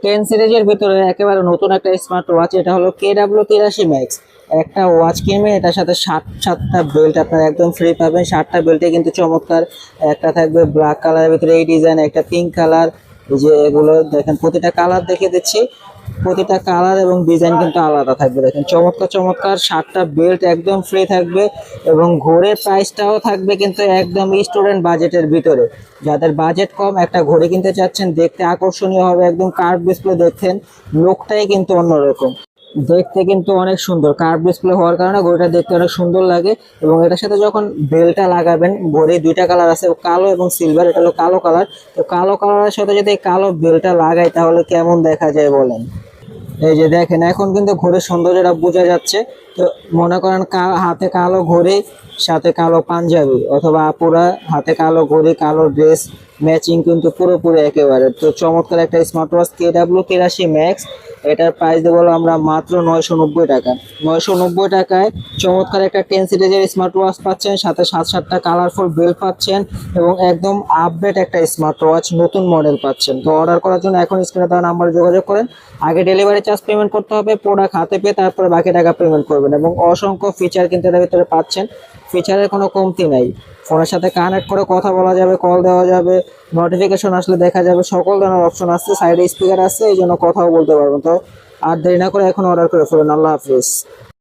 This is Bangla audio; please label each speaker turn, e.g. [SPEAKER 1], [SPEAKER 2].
[SPEAKER 1] 10 সিরিজের ভিতরে একেবারে নতুন একটা স্মার্ট ওয়াচ, এটা হলো KW83 ম্যাক্স। একটা ওয়াচ কিনবেন, এটার সাথে সাতটা বেল্ট আপনারা একদম ফ্রি পাবেন। 7টা বেল্টে কিন্তু চমৎকার, একটা থাকবে ব্ল্যাক কালারের ভিতরে এই ডিজাইন, একটা পিঙ্ক কালার। এই যে এগুলো দেখেন, প্রতিটা কালার দেখে দিচ্ছি, প্রতিটা কালার এবং ডিজাইন কিন্তু আলাদা থাকবে। দেখেন চমৎকার চমৎকার 7টা বেল্ট একদম ফ্রি থাকবে, এবং ঘড়ির প্রাইসটাও থাকবে কিন্তু একদম স্টুডেন্ট বাজেটের ভিতরে। যাদের বাজেট কম, একটা ঘড়ি কিনতে চাচ্ছেন, দেখতে আকর্ষণীয় হবে, একদম কার্ভ ডিসপ্লে, দেখেন লুকটাই কিন্তু অন্যরকম, দেখতে কিন্তু অনেক সুন্দর। কার্ভ ডিসপ্লে হওয়ার কারণে ঘড়িটা দেখতে অনেক সুন্দর লাগে। এবং এটার সাথে যখন বেলটা লাগাবেন, ঘড়ি দুইটা কালার আছে, কালো এবং সিলভার। এটা হলো কালো কালার। তো কালো কালারের সাথে যদি কালো বেলটা লাগাই তাহলে কেমন দেখা যায় বলেন? এই যে দেখেন, এখন কিন্তু ঘড়ির সৌন্দর্যটা বোঝা যাচ্ছে। তো মনে করেন হাতে কালো ঘড়ি, সাথে কালো পাঞ্জাবি, অথবা আপুরা হাতে কালো ঘড়ি, কালো ড্রেস, ম্যাচিং কিন্তু পুরোপুরি একেবারে। তো চমৎকার একটা স্মার্ট ওয়াচ KW83 ম্যাক্স। এটার প্রাইস দেবো আমরা মাত্র 990 টাকা। 990 টাকায় চমৎকার একটা 10 সিরিজের স্মার্ট ওয়াচ পাচ্ছেন, সাথে 7টা কালারফুল বেল পাচ্ছেন, এবং একদম আপডেট একটা স্মার্ট ওয়াচ নতুন মডেল পাচ্ছেন। তো অর্ডার করার জন্য এখন স্ক্রিনে দেওয়া নাম্বারে যোগাযোগ করেন। আগে ডেলিভারি চার্জ পেমেন্ট করতে হবে, প্রোডাক্ট হাতে পেয়ে তারপরে বাকি টাকা পেমেন্ট করবেন। এবং অসংখ্য ফিচার কিন্তু এর ভিতরে পাচ্ছেন, ফিচারের কোনো কমতি নাই। ফোনের সাথে কানেক্ট করে কথা বলা যাবে, কল দেওয়া যাবে, নোটিফিকেশন আসলে দেখা যাবে, সকল ধরনের অপশন আছে, সাইডে স্পিকার আছে, এই জন্য কথাও বলতে পারবেন। তো আর দেরি না করে এখন অর্ডার করে ফেলুন। আল্লাহ হাফিজ।